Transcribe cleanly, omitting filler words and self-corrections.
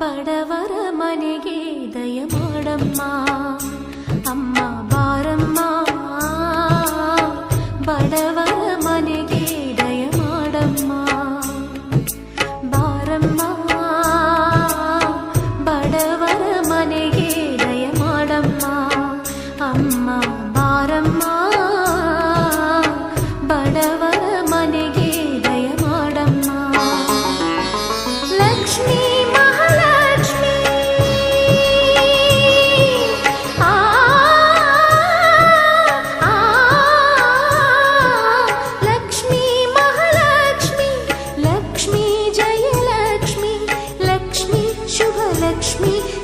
ಬಡವರ ಮನೆಗೆ ದಯ ಮಾಡಮ್ಮ ಅಮ್ಮ ಬಾರಮ್ಮ ಬಡವರ ಮನೆಗೆ ದಯ ಮಾಡಮ್ಮ ಬಾರಮ್ಮ ಬಡವರ ಮನೆಗೆ ದಯ ಮಾಡಮ್ಮ ಅಮ್ಮ ಬಾರಮ್ಮ ಬಡವರ ಮನೆಗೆ ದಯ ಮಾಡಮ್ಮ ಲಕ್ಷ್ಮೀ लक्ष्मी